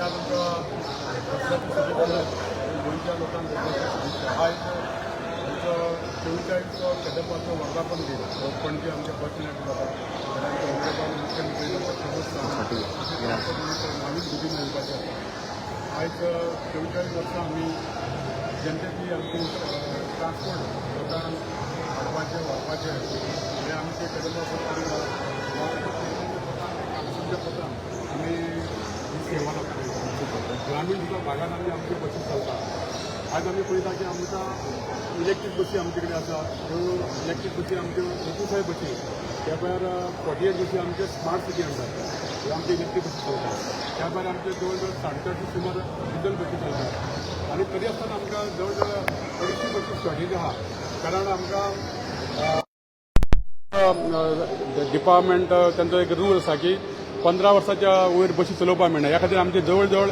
आज आमच्या गोंयच्या लोकांक आयज आमचो 44 कदंबाचो वर्धापन दीस पणजे आमच्या बस स्टँड जाता मुख्यमंत्री नवीन बुकींग मेळपाचें आयज 44 वर्सां आमी जनतेची आमची ट्रान्सपोर्ट लोकांक हाडपाचें व्हरपाचें हें आमी ते कदंबा पत्रान आमी ही सेवा लागता ग्रामीण सुद्धा भागात आमी आमच्यो बसी चलता आज आमी पळयता की आमकां इलेक्ट्रीक बसी आमचे कडेन आसा ह्यो इलेक्ट्रीक बसी आमच्यो 29 बसी त्या भायर 48 बसी आमचे स्मार्ट सिटी म्हणटात ह्यो आमच्यो इलेक्ट्रीक बसी चलता त्या भायर आमचे जवळ जवळ 450 सुमार डिझल बसी चलतात आनी तरी आसतना आमकां जवळ जवळ 250 बसी शॉर्टेज आहा कारण आमकां डिपार्टमेंट तांचो एक रूल आसा की 15 वर्साच्या वयर बसी चलोवपाक मेळना ह्या खातीर आमचे जवळ जवळ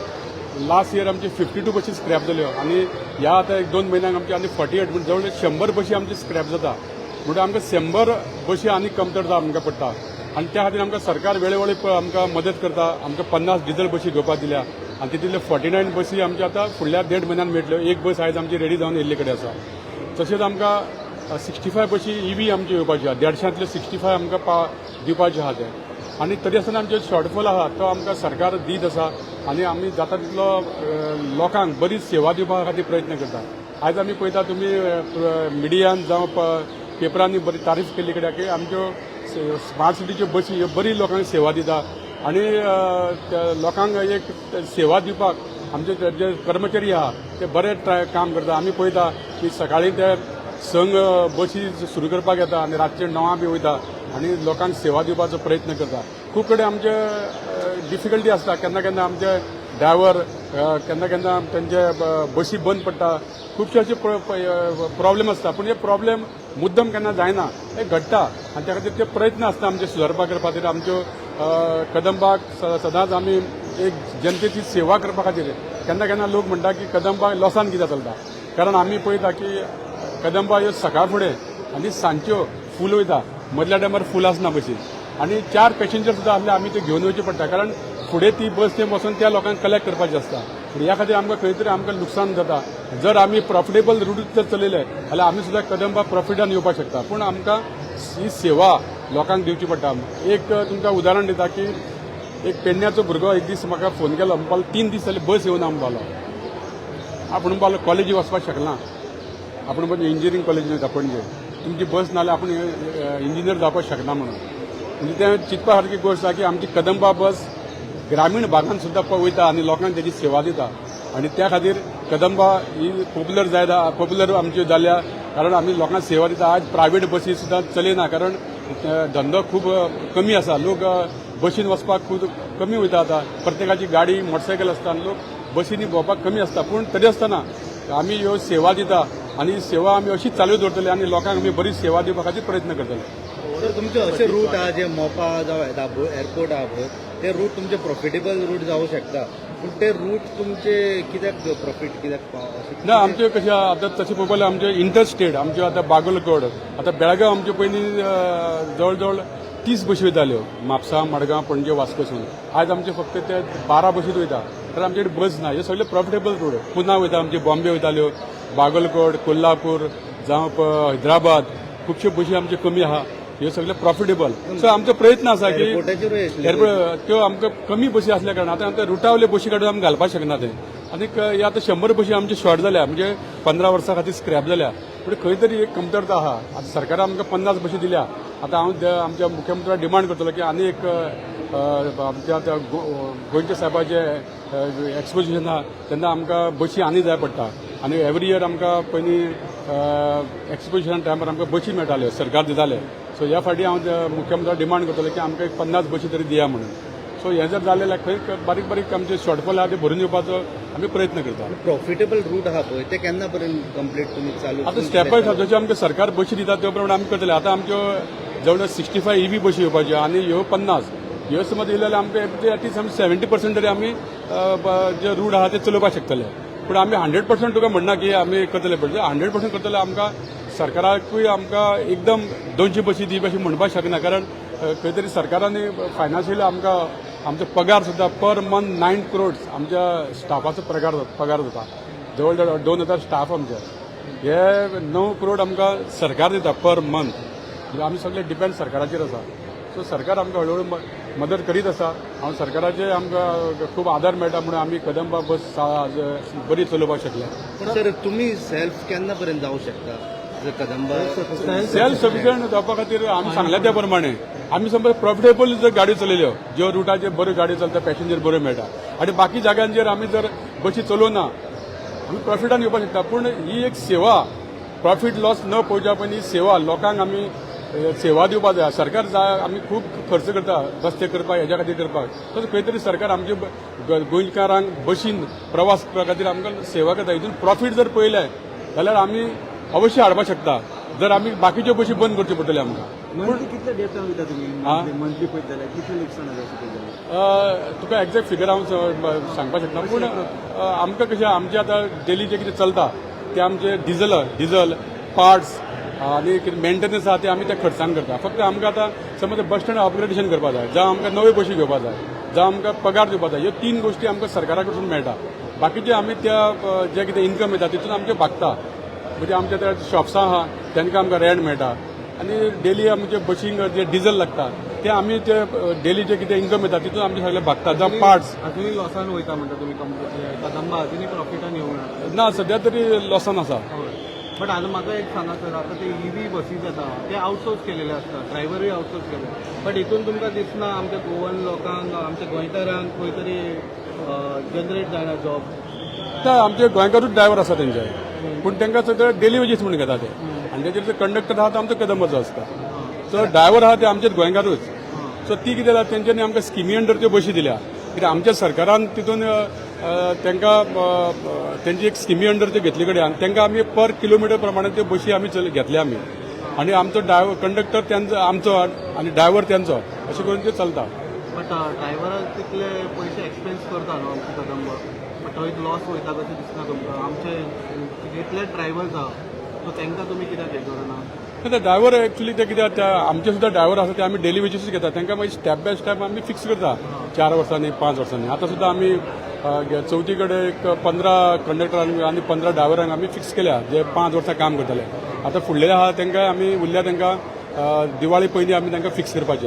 लास्ट इयर आमचे 52 बसी स्क्रॅप जाल्यो आनी ह्या आतां 1-2 म्हयन्यांक आमचे आनी 48 म्हणजे जवळ जवळ 100 बसी आमची स्क्रॅप जाता म्हणजे आमकां 100 बसी आनी कमतरता आमकां पडटा आनी त्या खातीर आमकां सरकार वेळोवेळी आमकां मदत करता आमकां 50 डिझल बसी घेवपाक दिल्या आनी तितूंतले 49 बसी आमच्या आतां फुडल्या 1.5 म्हयन्यान मेळटल्यो एक बस आयज आमची रेडी जावन येयल्ले कडेन आसा तशेंच आमकां 65 बसी ईव्ही आमच्यो येवपाच्यो आहा 150तले 65 आमकां दिवपाचे आहा ते आनी तरी आसतना आमचे शॉर्टफॉल आहा तो आमकां सरकार दीत आसा आनी आमी जाता तितलो लोकांक बरी सेवा दिवपा खातीर प्रयत्न करता आयज आमी पळयता तुमी मिडियान जावं पेपरांनी बरी तारीफ केल्ली कडेन की आमच्यो स्मार्ट सिटीच्यो बसी ह्यो बरी लोकांक सेवा दिता आनी लोकांक एक सेवा दिवपाक आमचे जे कर्मचारी आहा ते बरे काम करता आमी पळयता की सकाळीं ते संघ बसी सुरू करपाक येता आनी रातचे 9 बी वयता आनी लोकांक सेवा दिवपाचो प्रयत्न करता खूब कडेन आमचे डिफिकल्टी आसता केन्ना केन्ना आमचे ड्रायव्हर केन्ना केन्ना तांचे बसी बंद पडटा खुबशे अशे प्रॉब्लेम आसता पूण हे प्रॉब्लेम मुद्दम केन्ना जायना हे घडटा आनी त्या खातीर ते प्रयत्न आसता आमचे सुदारपा करपा खातीर आमच्यो कदंबाक सदांच आमी एक जनतेची सेवा करपा खातीर केन्ना केन्ना लोक म्हणटा की कदंबा लॉसान कित्याक चलता कारण आमी पळयता की कदंबा ह्यो सकाळ फुडें आनी सांजच्यो फूल वयता मदल्या टायमार फूल आसना बसी आनी 4 पॅसेंजर सुद्दां आसले आमी ते घेवन वयचे पडटा कारण फुडें ती बस थंय बसून त्या लोकांक कलेक्ट करपाची आसता ह्या खातीर आमकां खंय तरी आमकां लुकसाण जाता जर आमी प्रॉफिटेबल रूट जर चलयले जाल्यार आमी सुद्दां कदंबा प्रॉफिटान येवपाक शकता पूण आमकां ही सेवा लोकांक दिवची पडटा एक तुमकां उदाहरण दिता की एक पेडण्याचो भुरगो एक दीस म्हाका फोन केलो म्हणपाक 3 दीस जाले बस येवना म्हणपालो आपूण म्हणपालो कॉलेजीक वचपाक शकना आपूण म्हणजे इंजिनियरींग कॉलेजीन वयता पणजे तुमची बस नाल्यार आपूण इंजिनियर जावपाक शकना म्हणून म्हणजे तें चिंतपा सारकी गोश्ट आसा की आमची कदंबा बस ग्रामीण भागांत सुद्दां वयता आनी लोकांक तेजी सेवा दिता आनी त्या खातीर कदंबा ही पॉप्युलर आमच्यो जाल्या कारण आमी लोकांक सेवा दिता आज प्रायवेट बसी सुद्दां चलयना कारण धंदो खूब कमी आसा लोक बसीन वचपाक खूब कमी वयता आतां प्रत्येकाची गाडी मोटरसायकल आसता आनी लोक बसींनी भोंवपाक कमी आसता पूण तरी आसतना आमी ह्यो सेवा दिता आनी सेवा आमी अशीच चालू दवरतले आनी लोकांक आमी बरी सेवा दिवपा खातीर प्रयत्न करतले सर तुमचे असे रूट आहा जे मोपा जावं येता एअरपोर्ट आहा पळय ते रूट तुमचे प्रॉफिटेबल रूट जावं शकता पूण ते रूट तुमचे कित्याक प्रॉफिट कित्याक ना आमचे कशें आतां तशें पळोवपाक आमचे इंटर स्टेट आमच्यो आतां बागलकोट आतां बेळगांव आमच्यो पयलीं जवळ जवळ 30 बसी वयताल्यो म्हापसा मडगांव पणजे वास्कोसून आयज आमचे फक्त ते 12 बसीच वयता तर आमचे कडेन बस ना हे सगळे प्रॉफिटेबल रूट पुना वयता आमचे बॉम्बे वयताल्यो बागलकोट कोल्हापूर जावं हैदराबाद खुबश्यो बसी आमचे कमी आहा हे सगळे प्रॉफिटेबल सो आमचो प्रयत्न आसा की एअरपोर्ट त्यो आमकां कमी बसी असल्या कारणान आतां आमकां रुटावले बसी काडून आमी घालपाक शकना ते आनी हे आतां 100 बसी आमचे शॉर्ट जाल्या म्हणजे 15 वर्सां खातीर स्क्रॅप जाल्या पूण खंय तरी एक कमतरता आहा आतां सरकारान आमकां 50 बसी दिल्या आतां हांव आमच्या मुख्यमंत्र्याक डिमांड करतलो की आनी एक आमच्या आतां गोंयच्या साहेबाचें एक्सपोजिशन आहा तेन्ना आमकां बसी आनी जाय पडटा आनी एवरी इयर आमकां पयलीं एक्सपोजिशन टायमार आमकां बसी मेळटाल्यो सरकार दिताले सो ह्या फाटी हांव मुख्यमंत्र्याक डिमांड करतलो की आमकां एक 50 बसी तरी दिया म्हणून सो हें जर जालें जाल्यार खंय बारीक बारीक आमचे शॉर्टफॉल आहा ते भरून येवपाचो आमी प्रयत्न करता प्रॉफिटेबल रूट आहा पळय ते केन्ना पर्यंत कंप्लीट तुमी चालू आतां स्टेप बाय स्टेप जशें आमकां सरकार बसी दिता ते प्रमाणे आमी करतले आतां आमच्यो जवळ जवळ 65 ईव्ही बसी येवपाच्यो आनी ह्यो 50 ह्यो समज येयल्यो जाल्यार आमकां एटलीस्ट आमी 70% तरी आमी जे रूट आहा ते चलोवपाक शकतले पूण आमी 100% तुका म्हणना की आमी करतले पडले 100% करतले आमकां सरकाराकूय आमकां एकदम 200 बसी दी अशी म्हणपाक शकना कारण खंय तरी सरकारान फायनान्शियली आमकां आमचे पगार सुद्धा पर मंथ 9 crores आमच्या स्टाफाचो पगार जाता जवळ जवळ 2000 स्टाफ आमचे हे 9 crore आमकां सरकार दिता पर मंथ म्हणजे आमी सगळे डिपेंड सरकाराचेर आसा सो सरकार आमकां हळूहळू मदत करीत आसा हांव सरकाराचे आमकां खूब आदार मेळटा म्हणून आमी कदंबा बस बरी चलोवपाक शकले पण सर तुम्ही सेल्फ केन्ना पर्यंत जावं शकता जर कदंबा सेल्फ सफिशियंट जावपा खातीर आमी सांगल्या त्या प्रमाणे आमी समज प्रॉफिटेबल जर गाडी चलयल्यो ज्यो रुटाचेर बऱ्यो गाडी चलता पॅसेंजर बऱ्यो मेळटा आनी बाकी जाग्यांचेर आमी जर बशी चलोवना आमी प्रॉफिटान येवपाक शकता पूण ही एक सेवा प्रॉफिट लॉस न पळोवच्या पयलीं सेवा लोकांक आमी सेवा दिवपाक जाय सरकार आमी खूब खर्च करता रस्ते करपाक हेज्या खातीर करपाक तसो खंय तरी सरकार आमचे गोंयकारांक बशीन प्रवास करपा खातीर आमकां सेवा करता हितून प्रॉफिट जर पळयलें जाल्यार आमी अवश्य हाडपाक शकता जर आमी बाकीच्यो बशी बंद करच्यो पडटले आमकां मंथली कितले डेटा वयता तुमी मंथली पळयत जाल्यार कितले लुकसाण जाता तुका एक्झॅक्ट फिगर हांव सांगपाक शकना पूण आमकां कशें आमचें आतां डेली जें कितें चलता तें आमचें डिझल पार्ट्स आनी कितें मेंटेनन्स आहा ते आमी त्या खर्चान करता फक्त आमकां आतां समज बस स्टँड अपग्रेडेशन करपाक जाय जावं आमकां नव्यो बशी घेवपाक जाय जावं आमकां पगार दिवपाक जाय ह्यो 3 गोश्टी आमकां सरकारा कडसून मेळटा बाकीचे आमी त्या जें कितें इन्कम येता तितून आमचें भागता म्हणजे आमच्या त्या शॉप्सां आहा तांकां आमकां रेंट मेळटा आनी डेली आमचे बशींक जे डिझल लागता ते आमी ते डेली जे कितें इन्कम येता तितून आमचे सगळे भागता जावं पार्ट्स अजुनूय लॉसान वयता म्हणटा तुमी कदंबा अजुनूय प्रॉफिटान येवना ना सध्या तरी लॉसान आसा बट आता म्हाका एक सांगा सर आता ते ईव्ही बसीज येता ते आउटसोर्स केलेले असतात ड्रायव्हरूय आउटसोर्स केले बट हितून तुमकां दिसना आमच्या गोवन लोकांक आमच्या गोंयकारांक खंय तरी जनरेट जायना जॉब आमचे गोंयकारूच ड्रायव्हर आसा तेंचे पूण तांकां सगळे डेली वेजीस म्हणून घेता ते आनी तेचेर जो कंडक्टर आहा तो आमचो कदंबाचो आसता सो ड्रायव्हर आहा ते आमचेच गोंयकारूच सो ती कितें जाता तेंच्यांनी आमकां स्किमी अंडर त्यो बशी दिल्या कित्याक आमच्या सरकारान तितून तांकां तेंची एक स्किमी अंडर त्यो घेतले कडेन तांकां आमी पर किलोमिटर प्रमाणे त्यो बशी आमी घेतल्या आमी आनी आमचो कंडक्टर त्यांचो आमचो आनी ड्रायव्हर त्यांचो अशें करून त्यो चलता बट ड्रायव्हराक तितले पयशे एक्सपेन्स करता न्हू आमची कदंबा बट थंय लॉस वयता कशें दिसना तुमकां आमचे जितले ड्रायव्हर्स आहा सो तांकां तुमी कित्याक हें करना ते ड्रायव्हर एक्चुली ते कित्याक आमचे सुद्धा ड्रायव्हर आसा ते आमी डेली वेजीसूच घेता तांकां मागीर स्टेप बाय स्टेप आमी फिक्स करता 4 वर्सांनी 5 वर्सांनी आतां सुद्धा आमी चवथी कडेन एक 15 कंडक्टरांक आनी 15 ड्रायव्हरांक आमी फिक्स केल्या जे 5 वर्सां काम करतले आतां फुडले आहा तांकां आमी उरल्या तांकां दिवाळी पयलीं आमी तांकां फिक्स करपाचे